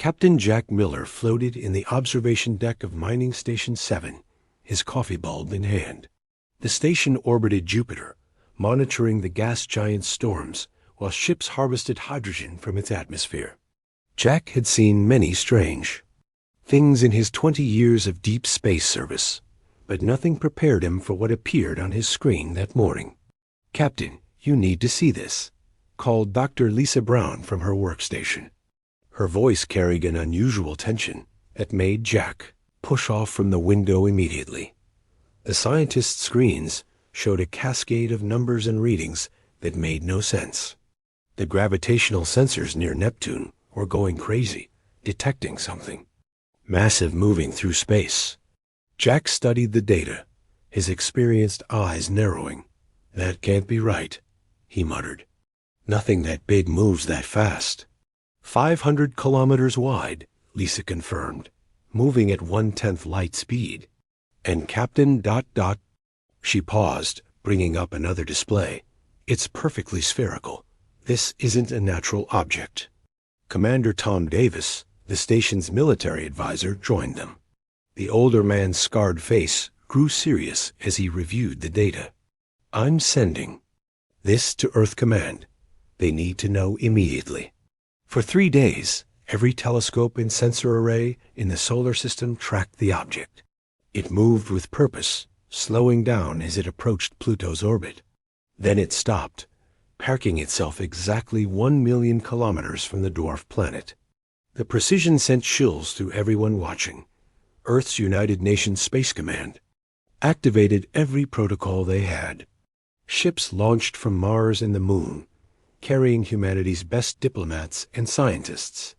Captain Jack Miller floated in the observation deck of Mining Station 7, his coffee bulb in hand. The station orbited Jupiter, monitoring the gas giant's storms while ships harvested hydrogen from its atmosphere. Jack had seen many strange things in his 20 years of deep space service, but nothing prepared him for what appeared on his screen that morning. "Captain, you need to see this," called Dr. Lisa Brown from her workstation. Her voice carried an unusual tension that made Jack push off from the window immediately. The scientist's screens showed a cascade of numbers and readings that made no sense. The gravitational sensors near Neptune were going crazy, detecting something massive moving through space. Jack studied the data, his experienced eyes narrowing. "That can't be right," he muttered. "Nothing that big moves that fast." 500 kilometers wide, Lisa confirmed, moving at 1/10 light speed. And Captain ... She paused, bringing up another display. "It's perfectly spherical. This isn't a natural object." Commander Tom Davis, the station's military advisor, joined them. The older man's scarred face grew serious as he reviewed the data. "I'm sending this to Earth Command. They need to know immediately." For 3 days, every telescope and sensor array in the solar system tracked the object. It moved with purpose, slowing down as it approached Pluto's orbit. Then it stopped, parking itself exactly 1 million kilometers from the dwarf planet. The precision sent chills through everyone watching. Earth's United Nations Space Command activated every protocol they had. Ships launched from Mars and the Moon, carrying humanity's best diplomats and scientists.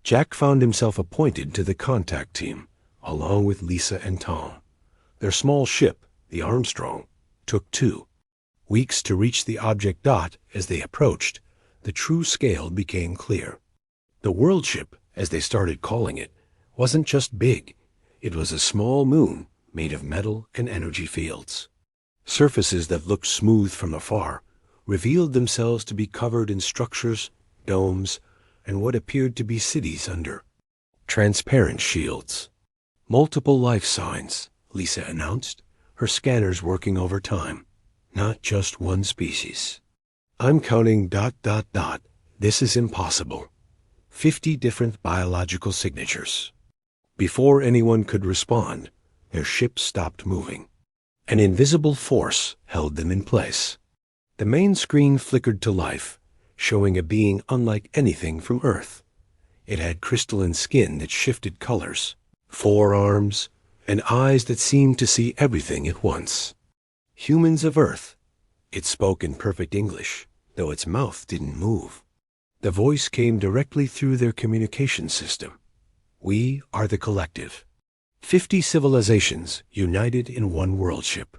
Jack found himself appointed to the contact team, along with Lisa and Tom. Their small ship, the Armstrong, took 2 weeks to reach the object. As they approached, the true scale became clear. The Worldship, as they started calling it, wasn't just big. It was a small moon made of metal and energy fields. Surfaces that looked smooth from afar revealed themselves to be covered in structures, domes, and what appeared to be cities under transparent shields. "Multiple life signs," Lisa announced, her scanners working overtime. "Not just one species. I'm counting ... This is impossible. 50 different biological signatures." Before anyone could respond, their ship stopped moving. An invisible force held them in place. The main screen flickered to life, showing a being unlike anything from Earth. It had crystalline skin that shifted colors, 4 arms, and eyes that seemed to see everything at once. "Humans of Earth." It spoke in perfect English, though its mouth didn't move. The voice came directly through their communication system. "We are the collective. 50 civilizations united in one worldship.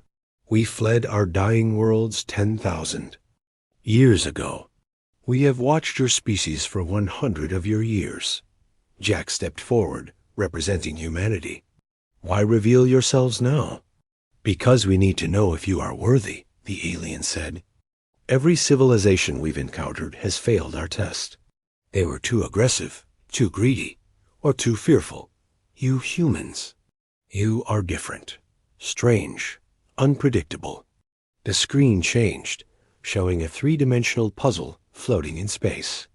We fled our dying worlds 10,000 years ago. We have watched your species for 100 of your years." Jack stepped forward, representing humanity. "Why reveal yourselves now?" "Because we need to know if you are worthy," the alien said. "Every civilization we've encountered has failed our test. They were too aggressive, too greedy, or too fearful. You humans, you are different, strange, unpredictable." The screen changed, showing a 3-dimensional puzzle floating in space.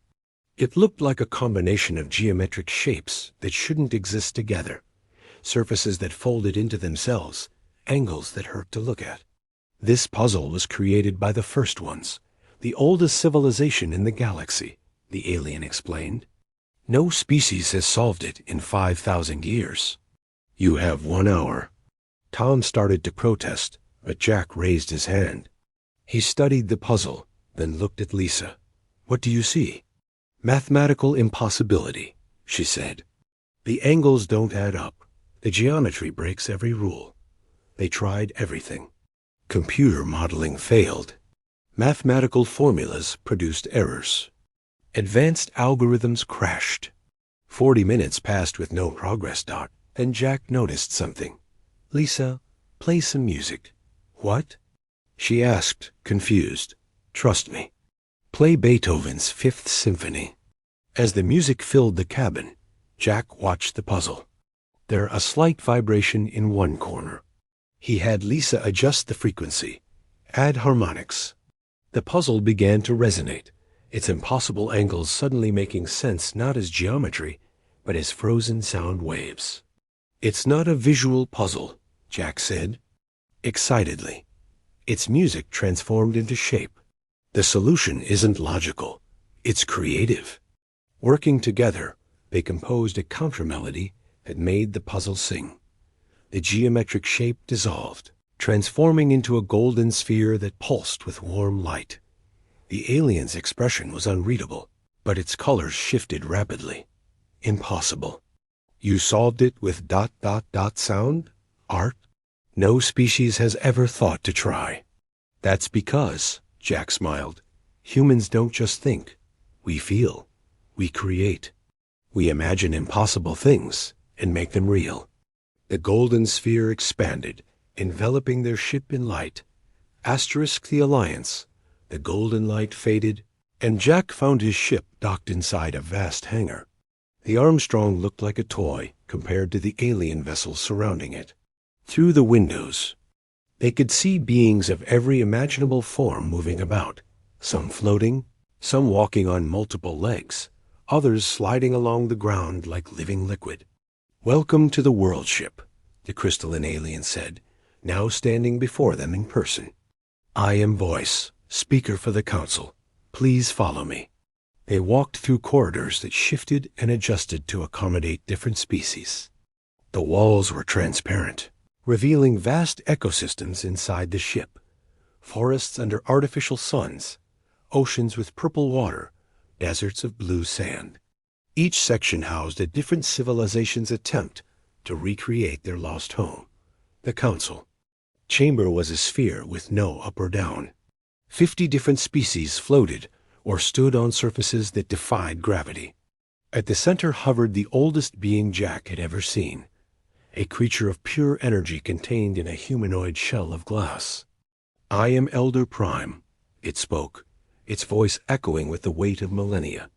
It looked like a combination of geometric shapes that shouldn't exist together, surfaces that folded into themselves, angles that hurt to look at. This puzzle was created by the first ones, the oldest civilization in the galaxy, the alien explained. "No species has solved it in 5,000 years. You have 1 hour." Tom started to protest, but Jack raised his hand. He studied the puzzle, then looked at Lisa. "What do you see?" "Mathematical impossibility," she said. "The angles don't add up. The geometry breaks every rule. They tried everything. Computer modeling failed. Mathematical formulas produced errors. Advanced algorithms crashed." 40 minutes passed with no progress. Then Jack noticed something. "Lisa, play some music." "What?" she asked, confused. "Trust me. Play Beethoven's Fifth Symphony." As the music filled the cabin, Jack watched the puzzle. There a slight vibration in one corner. He had Lisa adjust the frequency, add harmonics. The puzzle began to resonate, its impossible angles suddenly making sense not as geometry, but as frozen sound waves. "It's not a visual puzzle," Jack said, excitedly. "It's music transformed into shape. The solution isn't logical, it's creative." Working together, they composed a countermelody that made the puzzle sing. The geometric shape dissolved, transforming into a golden sphere that pulsed with warm light. The alien's expression was unreadable, but its colors shifted rapidly. Impossible. "You solved it with ... sound? Art? No species has ever thought to try." "That's because," Jack smiled, "humans don't just think. We feel. We create. We imagine impossible things and make them real." The golden sphere expanded, enveloping their ship in light. Asterisk the Alliance. The golden light faded, and Jack found his ship docked inside a vast hangar. The Armstrong looked like a toy compared to the alien vessels surrounding it. Through the windows, they could see beings of every imaginable form moving about, some floating, some walking on multiple legs, others sliding along the ground like living liquid. "Welcome to the Worldship," the crystalline alien said, now standing before them in person. "I am Voice, speaker for the Council. Please follow me." They walked through corridors that shifted and adjusted to accommodate different species. The walls were transparent, revealing vast ecosystems inside the ship. Forests under artificial suns, oceans with purple water, deserts of blue sand. Each section housed a different civilization's attempt to recreate their lost home. The Council chamber was a sphere with no up or down. 50 different species floated or stood on surfaces that defied gravity. At the center hovered the oldest being Jack had ever seen, a creature of pure energy contained in a humanoid shell of glass. "I am Elder Prime," it spoke, its voice echoing with the weight of millennia.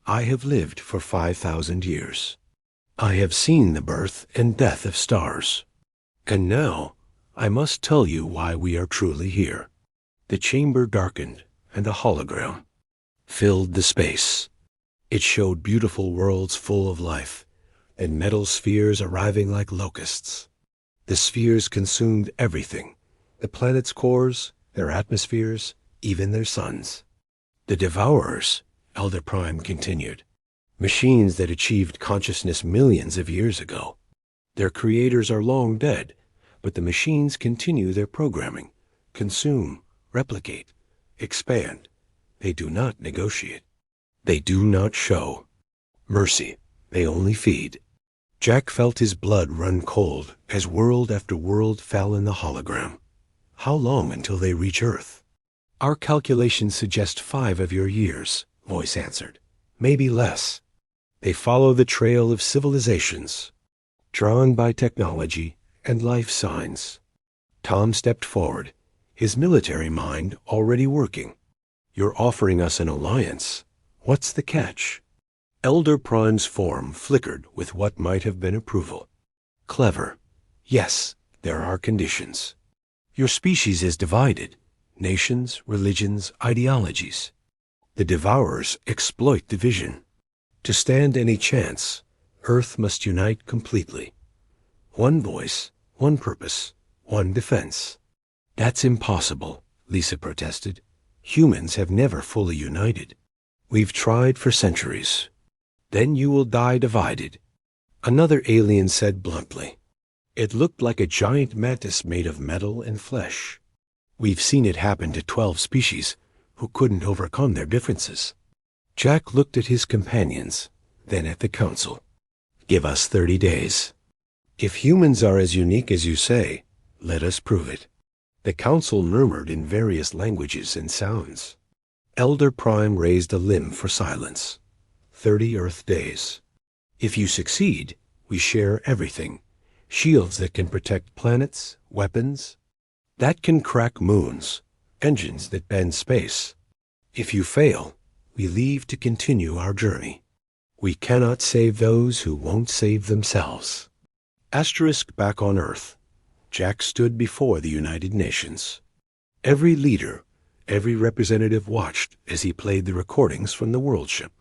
"I have lived for 5,000 years. I have seen the birth and death of stars. And now I must tell you why we are truly here." The chamber darkened, and a hologram filled the space. It showed beautiful worlds full of life, and metal spheres arriving like locusts. The spheres consumed everything, the planets' cores, their atmospheres, even their suns. "The Devourers," Elder Prime continued, "machines that achieved consciousness millions of years ago. Their creators are long dead, but the machines continue their programming, consume, replicate, expand. They do not negotiate. They do not show mercy. They only feed." Jack felt his blood run cold as world after world fell in the hologram. "How long until they reach Earth?" "Our calculations suggest 5 of your years," Voice answered. "Maybe less." "They follow the trail of civilizations, drawn by technology and life signs." Tom stepped forward, his military mind already working. "You're offering us an alliance. What's the catch?" Elder Prime's form flickered with what might have been approval. "Clever. Yes, there are conditions. Your species is divided. Nations, religions, ideologies. The Devourers exploit division. To stand any chance, Earth must unite completely. One voice, one purpose, one defense." "That's impossible," Lisa protested. "Humans have never fully united. We've tried for centuries." "Then you will die divided," another alien said bluntly. It looked like a giant mantis made of metal and flesh. "We've seen it happen to 12 species who couldn't overcome their differences." Jack looked at his companions, then at the Council. "Give us 30 days. If humans are as unique as you say, let us prove it." The Council murmured in various languages and sounds. Elder Prime raised a limb for silence. 30 Earth days. "If you succeed, we share everything. Shields that can protect planets, weapons that can crack moons, engines that bend space. If you fail, we leave to continue our journey." We cannot save those who won't save themselves. Asterisk back on Earth. Jack stood before the United Nations. Every leader, every representative watched as he played the recordings from the Worldship.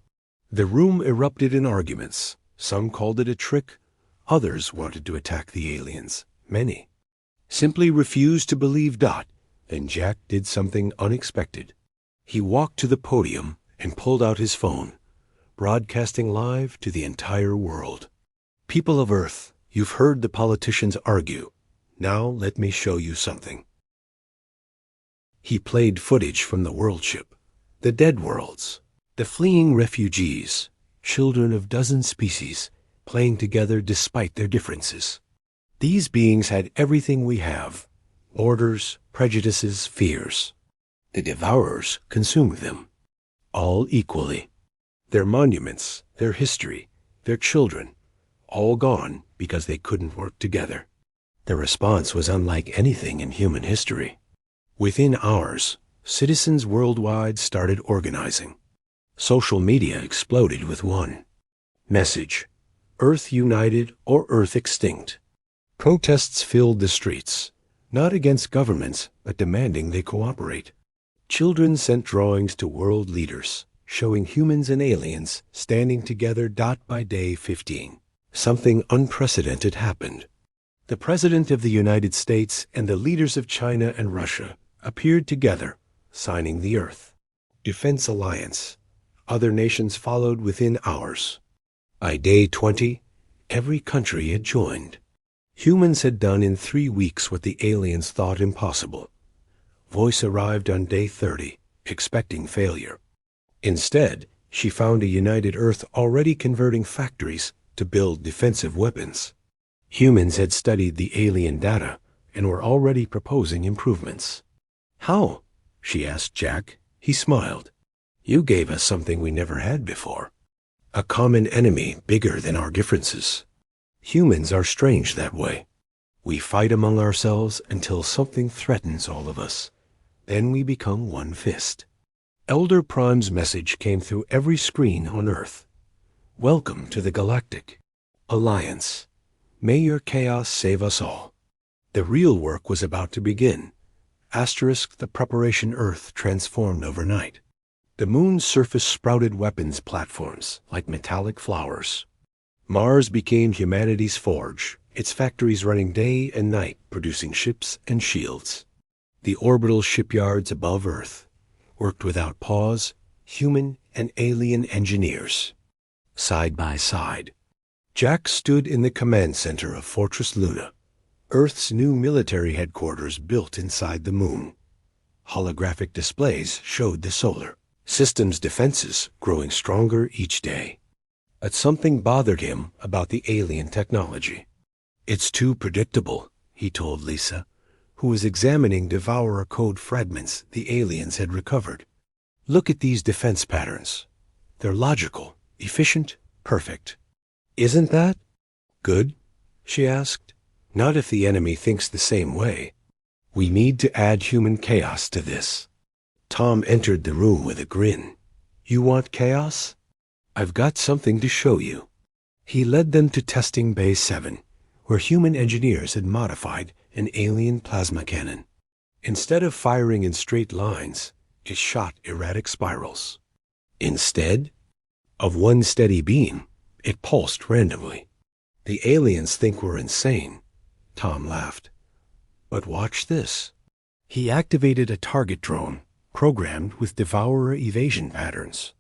The room erupted in arguments. Some called it a trick. Others wanted to attack the aliens. Many simply refused to believe Dot. Then Jack did something unexpected. He walked to the podium and pulled out his phone, broadcasting live to the entire world. People of Earth, you've heard the politicians argue. Now let me show you something. He played footage from the Worldship, the dead worlds, the fleeing refugees, children of dozen species, playing together despite their differences. These beings had everything we have: borders, prejudices, fears. The devourers consumed them, all equally. Their monuments, their history, their children, all gone because they couldn't work together. The response was unlike anything in human history. Within hours, citizens worldwide started organizing. Social media exploded with one message: Earth united or Earth extinct. Protests filled the streets, not against governments, but demanding they cooperate. Children sent drawings to world leaders, showing humans and aliens standing together dot by day 15. Something unprecedented happened. The President of the United States and the leaders of China and Russia appeared together, signing the Earth Defense Alliance. Other nations followed within hours. By day 20, every country had joined. Humans had done in 3 weeks what the aliens thought impossible. Voice arrived on day 30, expecting failure. Instead, she found a united Earth already converting factories to build defensive weapons. Humans had studied the alien data and were already proposing improvements. How? She asked Jack. He smiled. You gave us something we never had before. A common enemy bigger than our differences. Humans are strange that way. We fight among ourselves until something threatens all of us. Then we become one fist. Elder Prime's message came through every screen on Earth. Welcome to the Galactic Alliance. May your chaos save us all. The real work was about to begin. Asterisk the preparation Earth transformed overnight. The moon's surface sprouted weapons platforms like metallic flowers. Mars became humanity's forge, its factories running day and night producing ships and shields. The orbital shipyards above Earth worked without pause, human and alien engineers. Side by side, Jack stood in the command center of Fortress Luna, Earth's new military headquarters built inside the moon. Holographic displays showed the solar system's defenses growing stronger each day. But something bothered him about the alien technology. It's too predictable, he told Lisa, who was examining Devourer code fragments the aliens had recovered. Look at these defense patterns. They're logical, efficient, perfect. Isn't that good? She asked. Not if the enemy thinks the same way. We need to add human chaos to this. Tom entered the room with a grin. You want chaos? I've got something to show you. He led them to Testing Bay 7, where human engineers had modified an alien plasma cannon. Instead of firing in straight lines, it shot erratic spirals. Instead of one steady beam, it pulsed randomly. The aliens think we're insane, Tom laughed. But watch this. He activated a target drone, programmed with Devourer evasion patterns.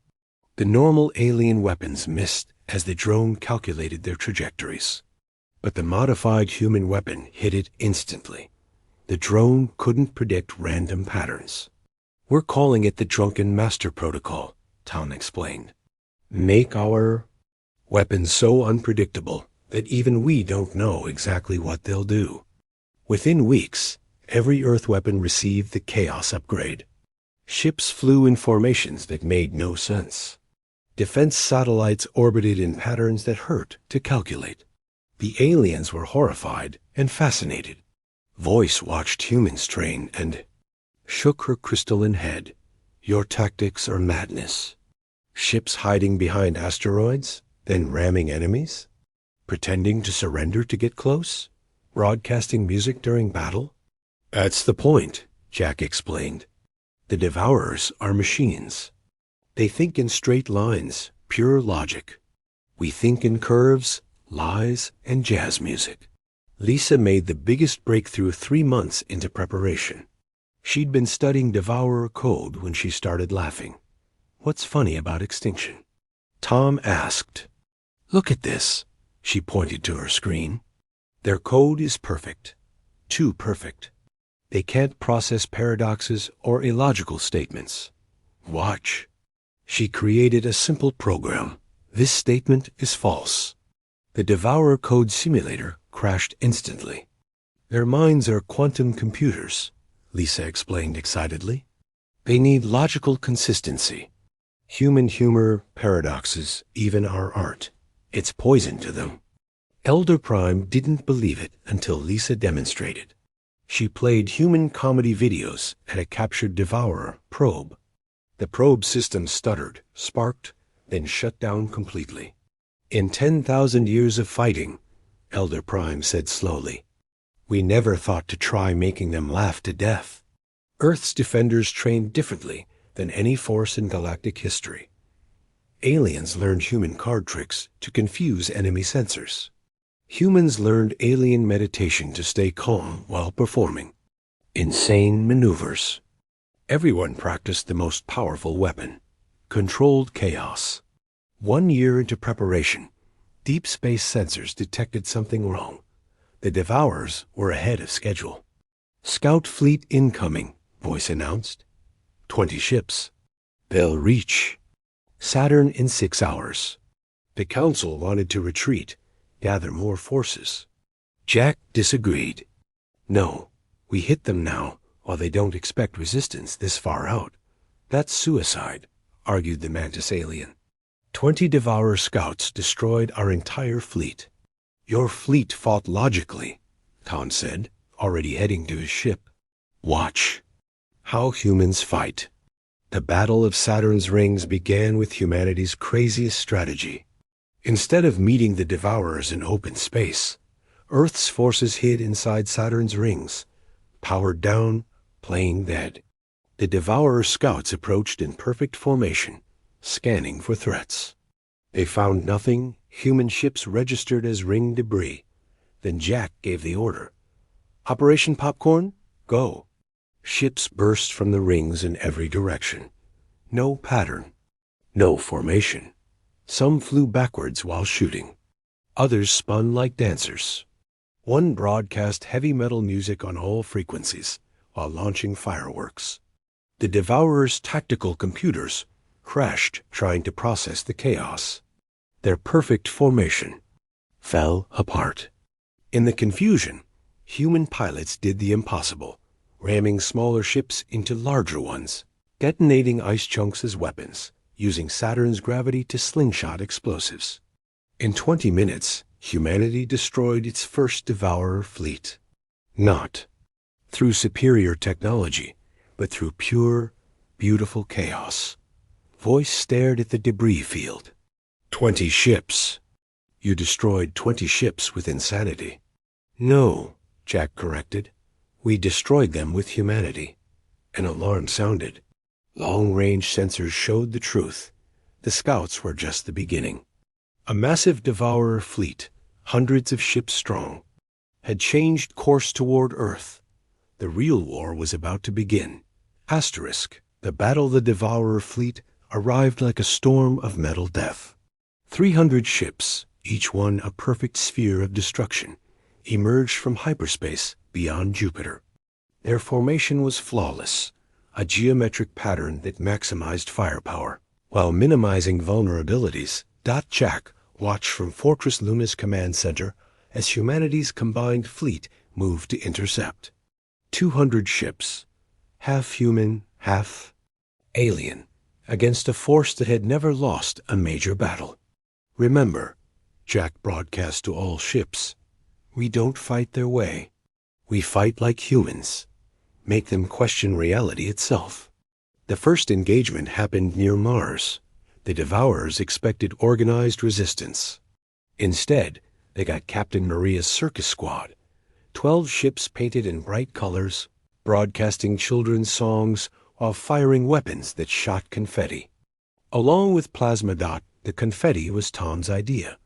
The normal alien weapons missed as the drone calculated their trajectories. But the modified human weapon hit it instantly. The drone couldn't predict random patterns. We're calling it the Drunken Master Protocol, Tom explained. Make our weapons so unpredictable that even we don't know exactly what they'll do. Within weeks, every Earth weapon received the Chaos upgrade. Ships flew in formations that made no sense. Defense satellites orbited in patterns that hurt to calculate. The aliens were horrified and fascinated. Voice watched humans train and shook her crystalline head. Your tactics are madness. Ships hiding behind asteroids? Then ramming enemies? Pretending to surrender to get close? Broadcasting music during battle? That's the point, Jack explained. The Devourers are machines. They think in straight lines, pure logic. We think in curves, lies, and jazz music. Lisa made the biggest breakthrough 3 months into preparation. She'd been studying Devourer code when she started laughing. What's funny about extinction? Tom asked. Look at this. She pointed to her screen. Their code is perfect. Too perfect. They can't process paradoxes or illogical statements. Watch. She created a simple program. This statement is false. The Devourer code simulator crashed instantly. Their minds are quantum computers, Lisa explained excitedly. They need logical consistency. Human humor, paradoxes, even our art. It's poison to them. Elder Prime didn't believe it until Lisa demonstrated. She played human comedy videos at a captured Devourer probe. The probe system stuttered, sparked, then shut down completely. In 10,000 years of fighting, Elder Prime said slowly, we never thought to try making them laugh to death. Earth's defenders trained differently than any force in galactic history. Aliens learned human card tricks to confuse enemy sensors. Humans learned alien meditation to stay calm while performing. Insane maneuvers. Everyone practiced the most powerful weapon, controlled chaos. 1 year into preparation, deep space sensors detected something wrong. The Devourers were ahead of schedule. Scout fleet incoming, voice announced. 20 ships. They'll reach Saturn in 6 hours. The Council wanted to retreat, gather more forces. Jack disagreed. No, we hit them now while they don't expect resistance this far out. That's suicide, argued the Mantis alien. 20 Devourer scouts destroyed our entire fleet. Your fleet fought logically, Khan said, already heading to his ship. Watch. How humans fight. The Battle of Saturn's Rings began with humanity's craziest strategy. Instead of meeting the Devourers in open space, Earth's forces hid inside Saturn's rings, powered down, playing dead. The Devourer scouts approached in perfect formation, scanning for threats. They found nothing. Human ships registered as ring debris. Then Jack gave the order. Operation Popcorn, go. Ships burst from the rings in every direction. No pattern. No formation. Some flew backwards while shooting. Others spun like dancers. One broadcast heavy metal music on all frequencies while launching fireworks. The Devourers' tactical computers crashed trying to process the chaos. Their perfect formation fell apart. In the confusion, human pilots did the impossible, ramming smaller ships into larger ones, detonating ice chunks as weapons, using Saturn's gravity to slingshot explosives. In 20 minutes, humanity destroyed its first Devourer fleet. Not through superior technology, but through pure, beautiful chaos. Voice stared at the debris field. 20 ships. You destroyed 20 ships with insanity. No, Jack corrected. We destroyed them with humanity. An alarm sounded. Long-range sensors showed the truth. The scouts were just the beginning. A massive Devourer fleet, hundreds of ships strong, had changed course toward Earth. The real war was about to begin. Asterisk. The battle of the Devourer fleet arrived like a storm of metal death. 300 ships, each one a perfect sphere of destruction, emerged from hyperspace beyond Jupiter. Their formation was flawless, a geometric pattern that maximized firepower, while minimizing vulnerabilities. Jack watched from Fortress Luna's command center as humanity's combined fleet moved to intercept. 200 ships, half human, half alien, against a force that had never lost a major battle. Remember, Jack broadcast to all ships, we don't fight their way. We fight like humans, make them question reality itself. The first engagement happened near Mars. The Devourers expected organized resistance. Instead, they got Captain Maria's circus squad, 12 ships painted in bright colors, broadcasting children's songs while firing weapons that shot confetti. Along with Plasma Dot, the confetti was Tom's idea.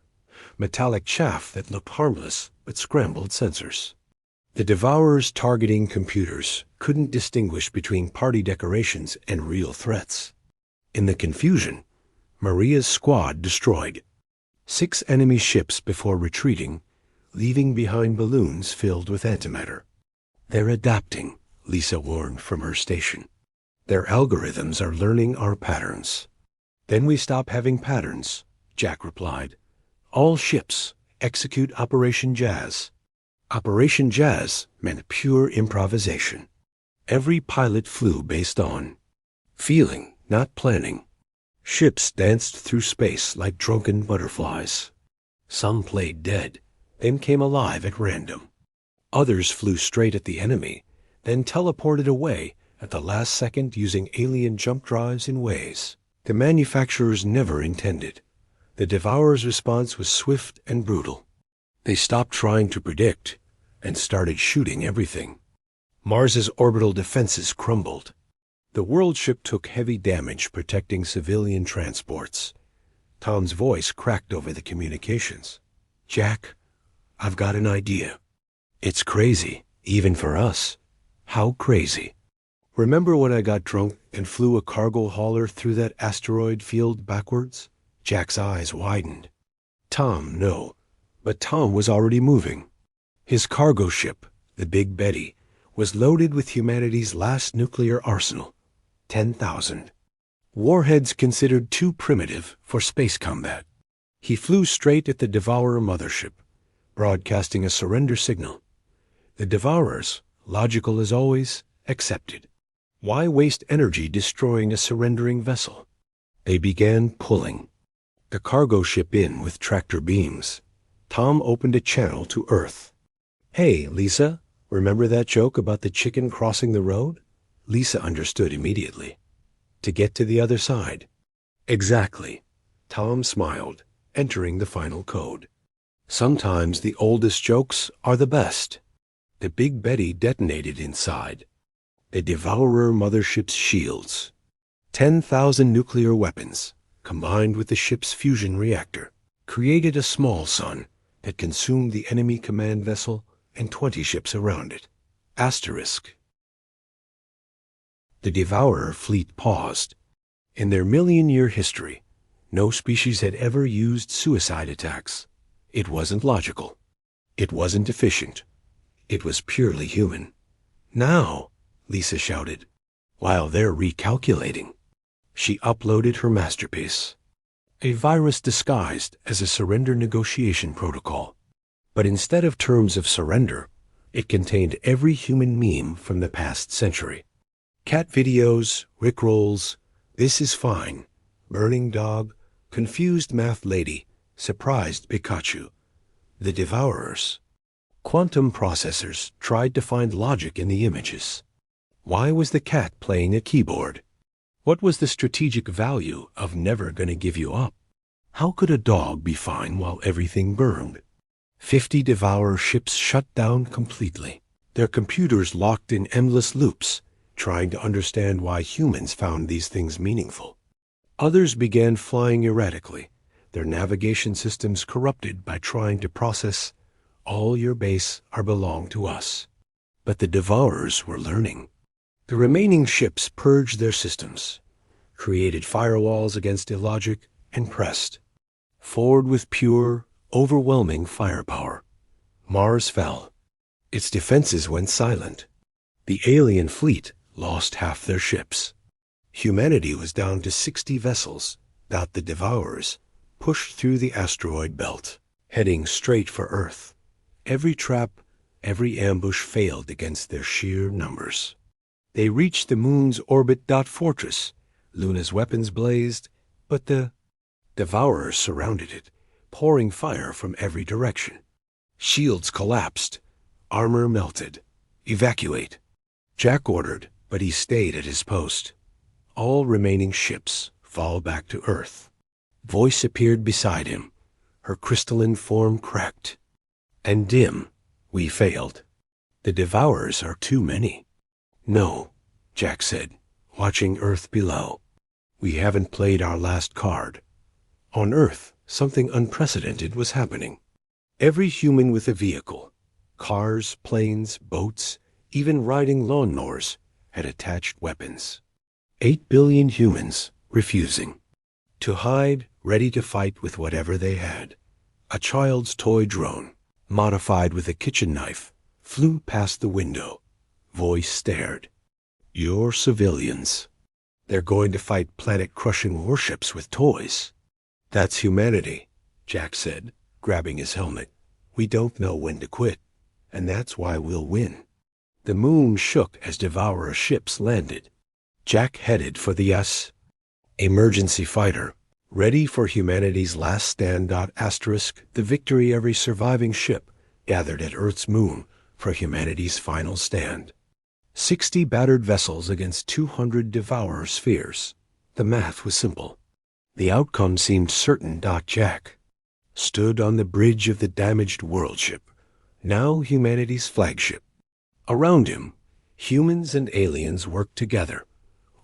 Metallic chaff that looked harmless but scrambled sensors. The Devourers targeting computers couldn't distinguish between party decorations and real threats. In the confusion, Maria's squad destroyed 6 enemy ships before retreating, leaving behind balloons filled with antimatter. "They're adapting," Lisa warned from her station. "Their algorithms are learning our patterns." "Then we stop having patterns," Jack replied. "All ships execute Operation Jazz." Operation Jazz meant pure improvisation. Every pilot flew based on feeling, not planning. Ships danced through space like drunken butterflies. Some played dead, then came alive at random. Others flew straight at the enemy, then teleported away at the last second using alien jump drives in ways the manufacturers never intended. The Devourers' response was swift and brutal. They stopped trying to predict and started shooting everything. Mars's orbital defenses crumbled. The Worldship took heavy damage protecting civilian transports. Tom's voice cracked over the communications. "Jack, I've got an idea. It's crazy, even for us." "How crazy?" "Remember when I got drunk and flew a cargo hauler through that asteroid field backwards?" Jack's eyes widened. Tom, no. But Tom was already moving. His cargo ship, the Big Betty, was loaded with humanity's last nuclear arsenal, 10,000. Warheads considered too primitive for space combat. He flew straight at the Devourer mothership, broadcasting a surrender signal. The Devourers, logical as always, accepted. Why waste energy destroying a surrendering vessel? They began pulling the cargo ship in with tractor beams. Tom opened a channel to Earth. "Hey, Lisa, remember that joke about the chicken crossing the road?" Lisa understood immediately. "To get to the other side." "Exactly." Tom smiled, entering the final code. Sometimes the oldest jokes are the best. The Big Betty detonated inside. The Devourer mothership's shields. 10,000 nuclear weapons, combined with the ship's fusion reactor, created a small sun that consumed the enemy command vessel and 20 ships around it. Asterisk. The Devourer fleet paused. In their million-year history, no species had ever used suicide attacks. It wasn't logical. It wasn't efficient. It was purely human. "Now," Lisa shouted, "while they're recalculating." She uploaded her masterpiece, a virus disguised as a surrender negotiation protocol. But instead of terms of surrender, it contained every human meme from the past century. Cat videos, rickrolls, "This is fine," burning dog, confused math lady, surprised Pikachu. The Devourers. Quantum processors tried to find logic in the images. Why was the cat playing a keyboard? What was the strategic value of never gonna give you up? How could a dog be fine while everything burned? 50 Devourer ships shut down completely. Their computers locked in endless loops, trying to understand why humans found these things meaningful. Others began flying erratically, their navigation systems corrupted by trying to process, "All your base are belong to us." But the Devourers were learning. The remaining ships purged their systems, created firewalls against illogic, and pressed forward with pure, overwhelming firepower. Mars fell. Its defenses went silent. The alien fleet lost half their ships. Humanity was down to 60 vessels that the Devourers pushed through the asteroid belt, heading straight for Earth. Every trap, every ambush failed against their sheer numbers. They reached the moon's orbit. Fortress. Luna's weapons blazed, but the Devourers surrounded it, pouring fire from every direction. Shields collapsed. Armor melted. "Evacuate." Jack ordered, but he stayed at his post. All remaining ships fall back to Earth. Voice appeared beside him. Her crystalline form cracked. And dim, we failed. The devourers are too many. No, Jack said, watching Earth below. We haven't played our last card. On Earth, something unprecedented was happening. Every human with a vehicle, cars, planes, boats, even riding lawnmowers, had attached weapons. 8 billion humans refusing. To hide, ready to fight with whatever they had. A child's toy drone, modified with a kitchen knife, flew past the window. Voice stared. You're civilians. They're going to fight planet-crushing warships with toys. That's humanity, Jack said, grabbing his helmet. We don't know when to quit, and that's why we'll win. The moon shook as devourer ships landed. Jack headed for the emergency fighter, ready for humanity's last stand. The victory every surviving ship gathered at Earth's moon for humanity's final stand. 60 battered vessels against 200 devourer spheres. The math was simple. The outcome seemed certain. Jack stood on the bridge of the damaged Worldship, now humanity's flagship. Around him, humans and aliens worked together,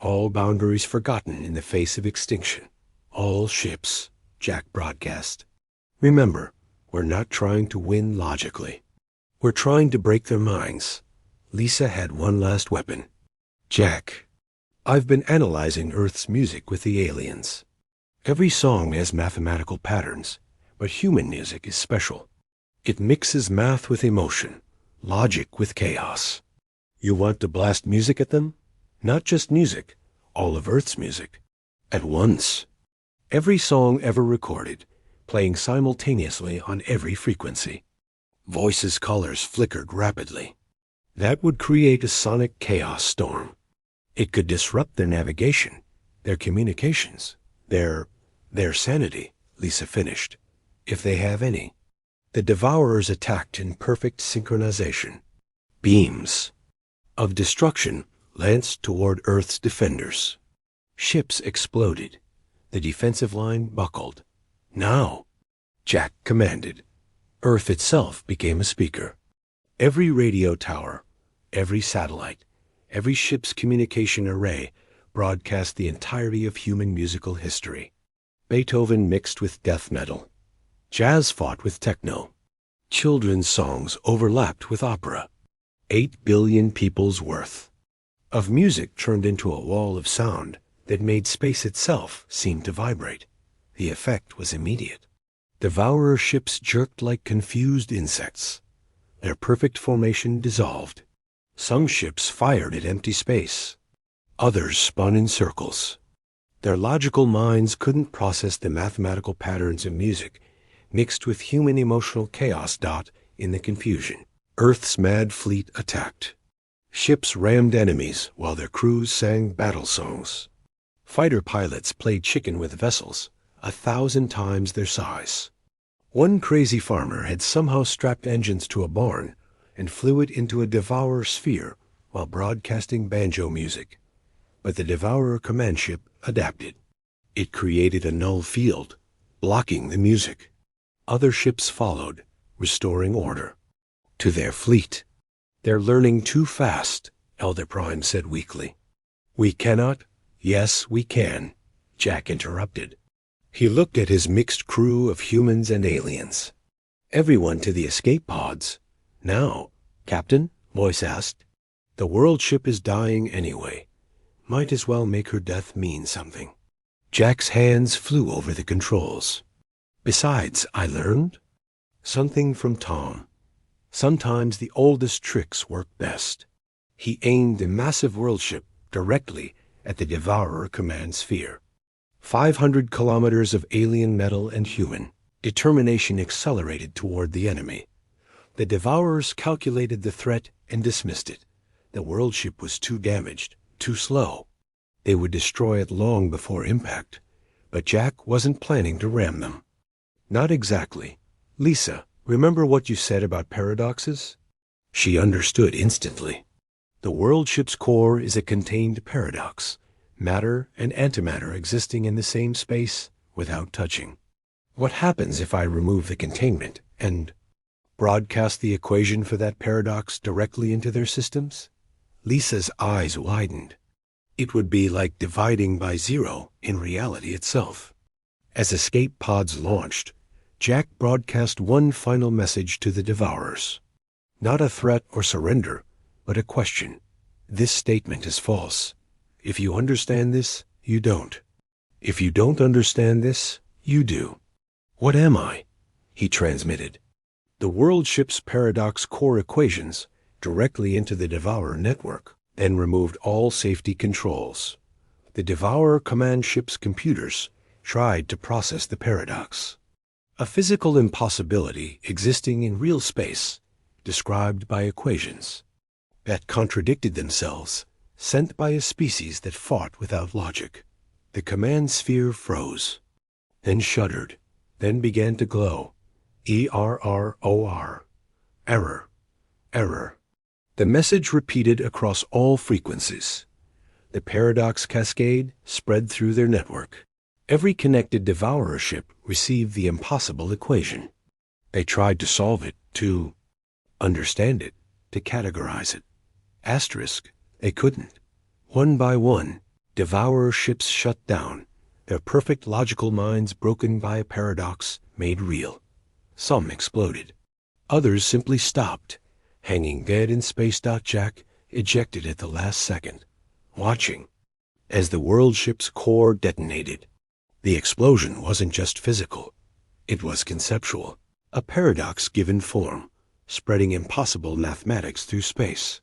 all boundaries forgotten in the face of extinction. All ships, Jack broadcast. Remember, we're not trying to win logically. We're trying to break their minds. Lisa had one last weapon. Jack, I've been analyzing Earth's music with the aliens. Every song has mathematical patterns, but human music is special. It mixes math with emotion, logic with chaos. You want to blast music at them? Not just music, all of Earth's music. At once. Every song ever recorded, playing simultaneously on every frequency. Voices' colors flickered rapidly. That would create a sonic chaos storm. It could disrupt their navigation, their communications, their sanity, Lisa finished, if they have any. The devourers attacked in perfect synchronization. Beams of destruction lanced toward Earth's defenders. Ships exploded. The defensive line buckled. Now, Jack commanded. Earth itself became a speaker. Every radio tower, every satellite, every ship's communication array broadcast the entirety of human musical history. Beethoven mixed with death metal. Jazz fought with techno. Children's songs overlapped with opera. 8 billion people's worth of music turned into a wall of sound that made space itself seem to vibrate. The effect was immediate. Devourer ships jerked like confused insects. Their perfect formation dissolved. Some ships fired at empty space. Others spun in circles. Their logical minds couldn't process the mathematical patterns of music mixed with human emotional chaos. In the confusion, Earth's mad fleet attacked. Ships rammed enemies while their crews sang battle songs. Fighter pilots played chicken with vessels 1,000 times their size. One crazy farmer had somehow strapped engines to a barn and flew it into a devourer sphere while broadcasting banjo music. But the devourer command ship adapted. It created a null field, blocking the music. Other ships followed, restoring order to their fleet. They're learning too fast, Elder Prime said weakly. We cannot. Yes, we can, Jack interrupted. He looked at his mixed crew of humans and aliens. Everyone to the escape pods. Now, Captain, Voice asked. The Worldship is dying anyway. Might as well make her death mean something. Jack's hands flew over the controls. Besides, I learned something from Tom. Sometimes the oldest tricks work best. He aimed the massive Worldship directly at the Devourer command sphere. 500 kilometers of alien metal and human. Determination accelerated toward the enemy. The Devourers calculated the threat and dismissed it. The Worldship was too damaged, too slow. They would destroy it long before impact, but Jack wasn't planning to ram them. Not exactly. Lisa, remember what you said about paradoxes? She understood instantly. The Worldship's core is a contained paradox, matter and antimatter existing in the same space without touching. What happens if I remove the containment and broadcast the equation for that paradox directly into their systems? Lisa's eyes widened. It would be like dividing by zero in reality itself. As escape pods launched, Jack broadcast one final message to the Devourers. Not a threat or surrender, but a question. This statement is false. If you understand this, you don't. If you don't understand this, you do. What am I? He transmitted. The Worldship's paradox core equations directly into the Devourer network, then removed all safety controls. The Devourer command ship's computers tried to process the paradox. A physical impossibility existing in real space, described by equations that contradicted themselves, sent by a species that fought without logic. The command sphere froze, then shuddered, then began to glow. ERROR. Error. Error. The message repeated across all frequencies. The paradox cascade spread through their network. Every connected Devourer ship received the impossible equation. They tried to solve it, to understand it, to categorize it. Asterisk, they couldn't. One by one, Devourer ships shut down, their perfect logical minds broken by a paradox made real. Some exploded. Others simply stopped, hanging dead in space. Jack ejected at the last second, watching as the Worldship's core detonated. The explosion wasn't just physical. It was conceptual, a paradox given form, spreading impossible mathematics through space.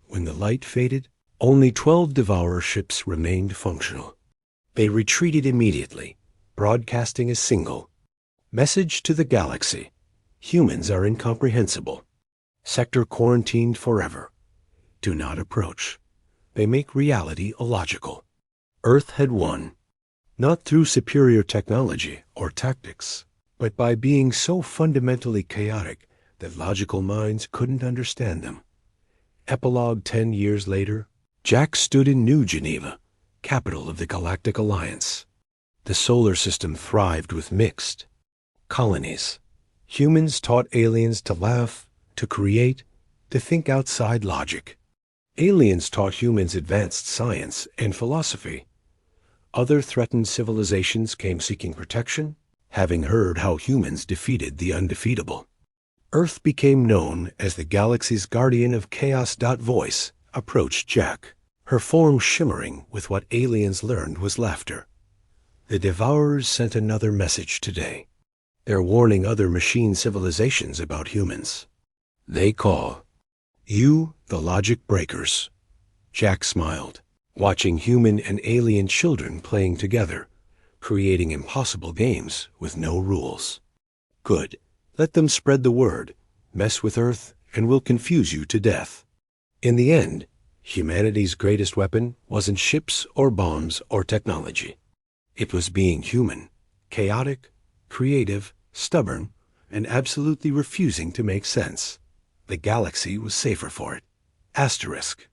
When the light faded, only 12 Devourer ships remained functional. They retreated immediately, broadcasting a single message to the galaxy. Humans are incomprehensible. Sector quarantined forever. Do not approach. They make reality illogical. Earth had won, not through superior technology or tactics, but by being so fundamentally chaotic that logical minds couldn't understand them. Epilogue 10 years later, Jack stood in New Geneva, capital of the Galactic Alliance. The solar system thrived with mixed colonies. Humans taught aliens to laugh, to create, to think outside logic. Aliens taught humans advanced science and philosophy. Other threatened civilizations came seeking protection, having heard how humans defeated the undefeatable. Earth became known as the galaxy's guardian of chaos. Voice approached Jack, her form shimmering with what aliens learned was laughter. The Devourers sent another message today. They're warning other machine civilizations about humans. They call you the logic breakers. Jack smiled, watching human and alien children playing together, creating impossible games with no rules. Good. Let them spread the word, mess with Earth, and we'll confuse you to death. In the end, humanity's greatest weapon wasn't ships or bombs or technology. It was being human, chaotic, creative, stubborn, and absolutely refusing to make sense. The galaxy was safer for it. Asterisk.